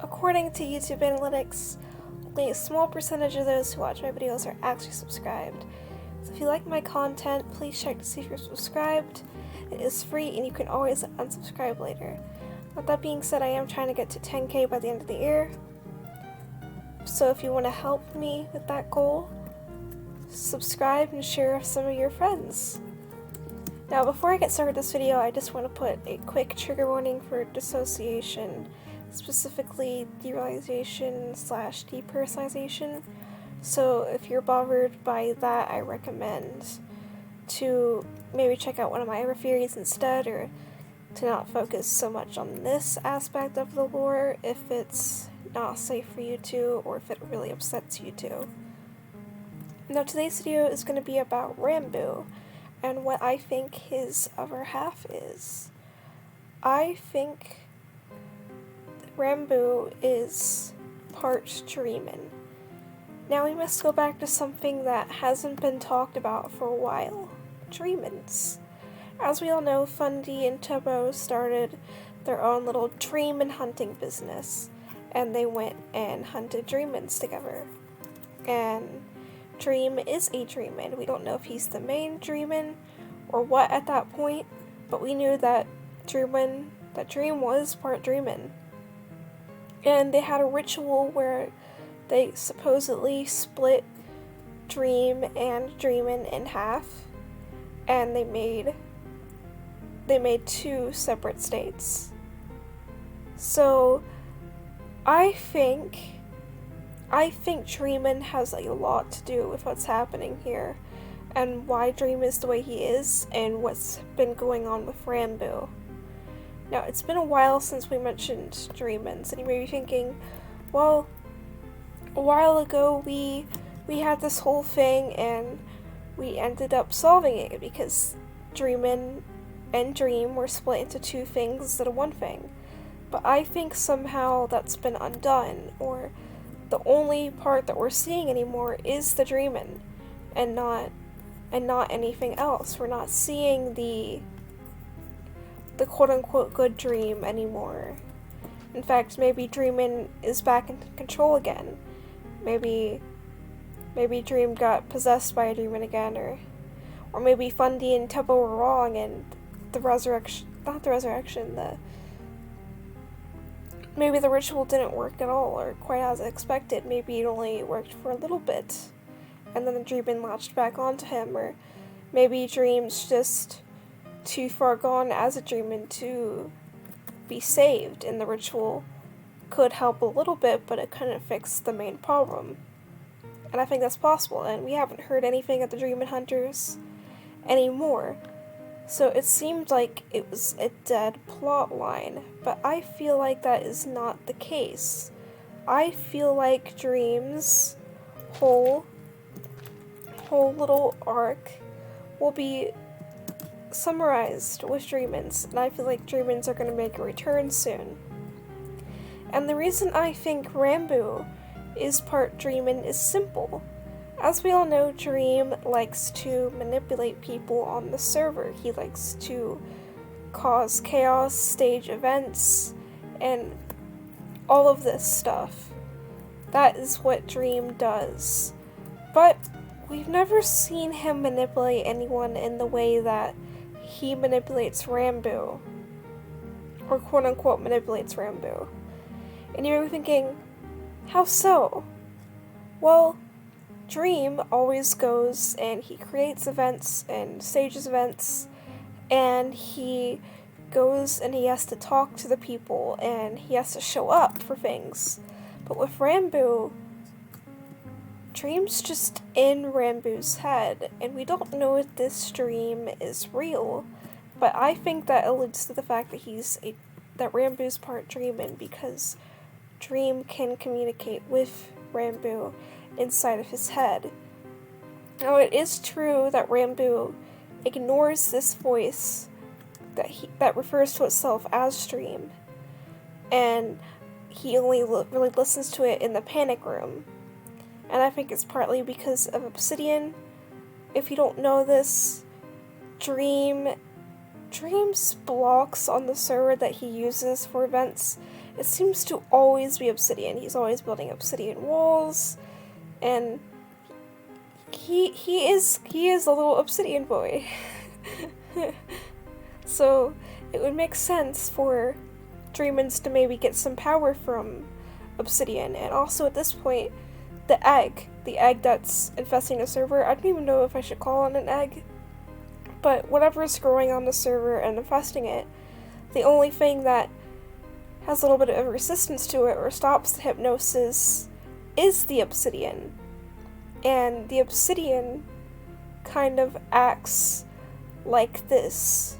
According to YouTube analytics, only a small percentage of those who watch my videos are actually subscribed. So if you like my content, please check to see if you're subscribed. It is free and you can always unsubscribe later. With that being said, I am trying to get to 10K by the end of the year. So if you want to help me with that goal, subscribe and share with some of your friends. Now before I get started with this video, I just want to put a quick trigger warning for dissociation, specifically derealization/depersonalization. So if you're bothered by that, I recommend to maybe check out one of my other theories instead, or to not focus so much on this aspect of the lore if it's not safe for you to, or if it really upsets you to. Now today's video is going to be about RANBOO and what I think his other half is. I think RANBOO is part Dreamon. Now we must go back to something that hasn't been talked about for a while. Dreamons. As we all know, Fundy and Tubbo started their own little dream and hunting business, and they went and hunted Dreamons together. And Dream is a Dreamon. We don't know if he's the main Dreamon or what at that point, but we knew that Dream was part Dreamon. And they had a ritual where they supposedly split Dream and Dreamon in half, and they made two separate states. So I think Dreamon has a lot to do with what's happening here, and why Dream is the way he is, and what's been going on with RANBOO. Now, it's been a while since we mentioned Dreamons, and you may be thinking, well, a while ago we had this whole thing, and we ended up solving it because Dreamon and Dream were split into two things instead of one thing. But I think somehow that's been undone, or the only part that we're seeing anymore is the Dreamon, and not anything else. We're not seeing the quote-unquote good Dream anymore. In fact, maybe Dreamon is back in control again. Maybe Dream got possessed by a Dreamon again, or maybe Fundy and Tubbo were wrong, and maybe the ritual didn't work at all, or quite as expected. Maybe it only worked for a little bit, and then the Dreamon latched back onto him, or maybe Dream's just too far gone as a Dreamon to be saved, and the ritual could help a little bit, but it couldn't fix the main problem. And I think that's possible, and we haven't heard anything of the Dreamon Hunters anymore. So it seemed like it was a dead plot line, but I feel like that is not the case. I feel like Dream's whole little arc will be summarized with Dreamons, and I feel like Dreamons are going to make a return soon. And the reason I think RANBOO is part Dreamon is simple. As we all know, Dream likes to manipulate people on the server. He likes to cause chaos, stage events, and all of this stuff. That is what Dream does. But we've never seen him manipulate anyone in the way that he manipulates RANBOO, or quote-unquote manipulates RANBOO. And you're thinking, how so? Well, Dream always goes and he creates events and stages events, and he goes and he has to talk to the people and he has to show up for things. But with RANBOO, Dream's just in RANBOO's head, and we don't know if this Dream is real, but I think that alludes to the fact that that RANBOO's part Dreamon, because Dream can communicate with RANBOO inside of his head. Now, it is true that RANBOO ignores this voice that refers to itself as Dream, and he only really listens to it in the panic room. And I think it's partly because of obsidian. If you don't know this, Dream's blocks on the server that he uses for events it seems to always be obsidian. He's always building obsidian walls, and he is a little obsidian boy. So it would make sense for Dreamons to maybe get some power from obsidian. And also at this point, the egg that's infesting the server, I don't even know if I should call it an egg, but whatever's growing on the server and infesting it, the only thing that has a little bit of resistance to it or stops the hypnosis is the obsidian. And the obsidian kind of acts like this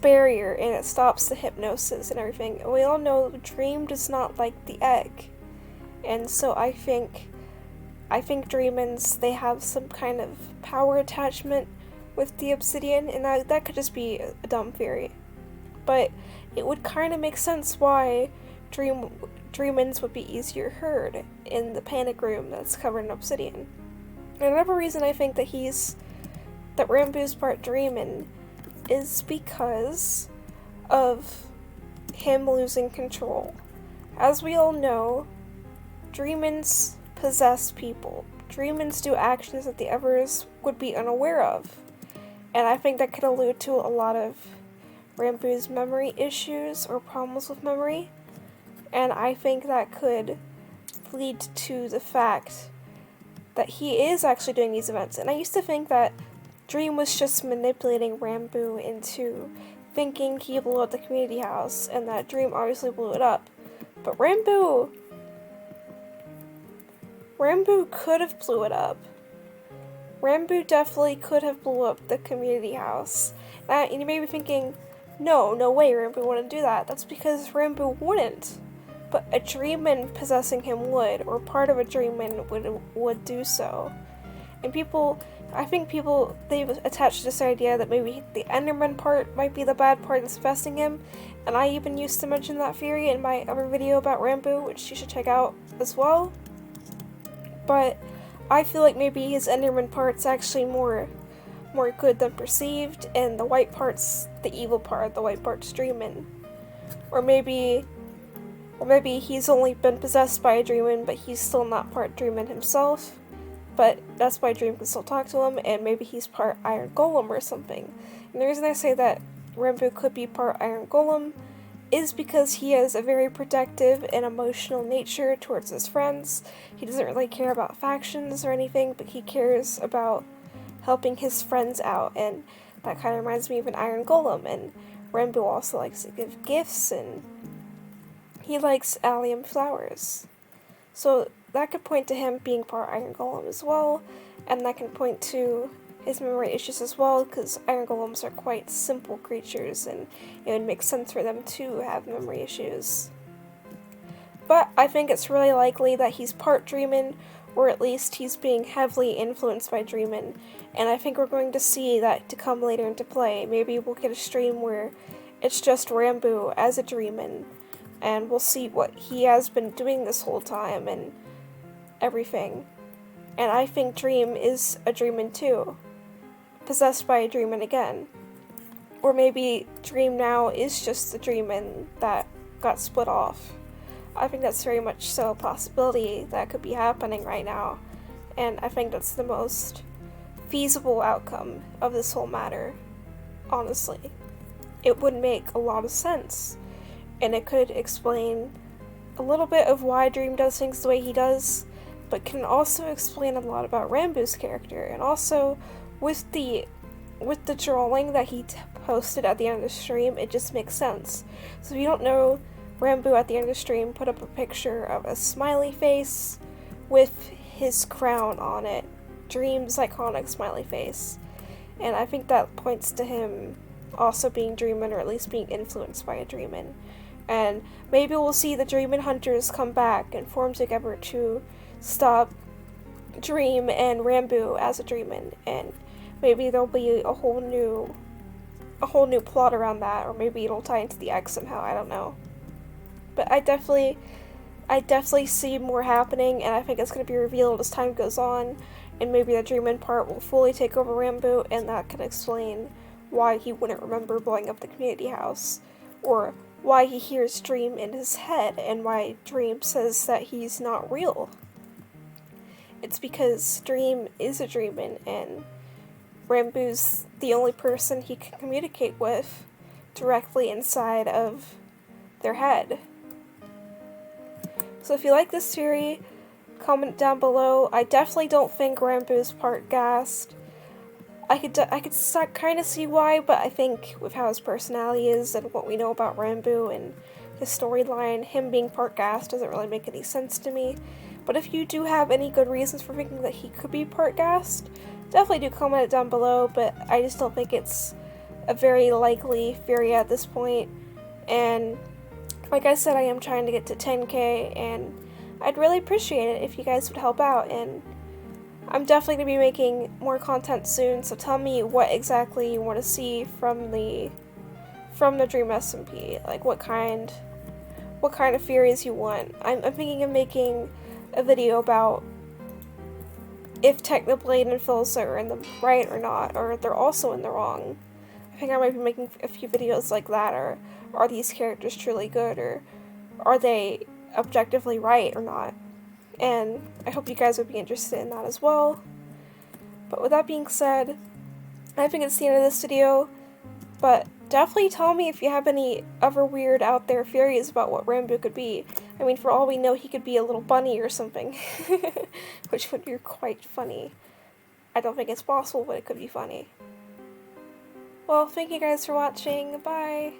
barrier, and it stops the hypnosis and everything. And we all know Dream does not like the egg. And so I think Dreamons, they have some kind of power attachment with the obsidian, and that could just be a dumb theory. But it would kind of make sense why Dreamons would be easier heard in the panic room that's covered in obsidian. And another reason I think that RANBOO's part Dreamon is because of him losing control. As we all know, Dreamons possess people. Dreamons do actions that the others would be unaware of. And I think that could allude to a lot of RANBOO's memory issues or problems with memory. And I think that could lead to the fact that he is actually doing these events. And I used to think that Dream was just manipulating RANBOO into thinking he blew up the community house, and that Dream obviously blew it up. But RANBOO could have blew it up. RANBOO definitely could have blew up the community house. And you may be thinking, no way RANBOO wouldn't do that. That's because RANBOO wouldn't. But a Dreamon possessing him would, or part of a Dreamon would do so. And I think people, they've attached this idea that maybe the enderman part might be the bad part that's infesting him. And I even used to mention that theory in my other video about RANBOO, which you should check out as well. But I feel like maybe his enderman part's actually more good than perceived, and the white part's the evil part, the white part's Dreamon. Or maybe he's only been possessed by a Dreamon, but he's still not part Dreamon himself. But that's why Dream can still talk to him, and maybe he's part Iron Golem or something. And the reason I say that RANBOO could be part Iron Golem is because he has a very protective and emotional nature towards his friends. He doesn't really care about factions or anything, but he cares about helping his friends out, and that kind of reminds me of an Iron Golem. And RANBOO also likes to give gifts, and he likes allium flowers. So that could point to him being part Iron Golem as well, and that can point to his memory issues as well, because Iron Golems are quite simple creatures, and it would make sense for them to have memory issues. But I think it's really likely that he's part Dreamon, or at least he's being heavily influenced by Dreamon, and I think we're going to see that to come later into play. Maybe we'll get a stream where it's just RANBOO as a Dreamon, and we'll see what he has been doing this whole time and everything. And I think Dream is a Dreamon too, possessed by a Dreamon again. Or maybe Dream now is just the Dreamon that got split off. I think that's very much so a possibility that could be happening right now, and I think that's the most feasible outcome of this whole matter, honestly. It would make a lot of sense, and it could explain a little bit of why Dream does things the way he does, but can also explain a lot about RANBOO's character. And also with the drawing that he posted at the end of the stream, it just makes sense. So if you don't know, RANBOO at the end of the stream put up a picture of a smiley face with his crown on it, Dream's iconic smiley face, and I think that points to him also being Dreamon, or at least being influenced by a Dreamon. And maybe we'll see the Dreamon Hunters come back and form together to stop Dream and RANBOO as a Dreamon, and maybe there'll be a whole new plot around that, or maybe it'll tie into the X somehow, I don't know. But I definitely see more happening, and I think it's going to be revealed as time goes on, and maybe the Dreamon part will fully take over RANBOO, and that can explain why he wouldn't remember blowing up the community house, or why he hears Dream in his head and why Dream says that he's not real. It's because Dream is a Dreamon and RANBOO's the only person he can communicate with directly inside of their head. So if you like this theory, comment down below. I definitely don't think RANBOO's part gassed. I could kind of see why, but I think with how his personality is and what we know about RANBOO and his storyline, him being part gassed doesn't really make any sense to me. But if you do have any good reasons for thinking that he could be part gassed, definitely do comment it down below, but I just don't think it's a very likely theory at this point. And like I said, I am trying to get to 10K, and I'd really appreciate it if you guys would help out, and I'm definitely going to be making more content soon, so tell me what exactly you want to see from the Dream SMP, like what kind of theories you want. I'm thinking of making a video about if Technoblade and Philza are in the right or not, or if they're also in the wrong. I think I might be making a few videos like that, or are these characters truly good, or are they objectively right or not? And I hope you guys would be interested in that as well. But with that being said, I think it's the end of this video, but definitely tell me if you have any other weird out there theories about what RANBOO could be. I mean, for all we know, he could be a little bunny or something, which would be quite funny. I don't think it's possible, but it could be funny. Well, thank you guys for watching. Bye!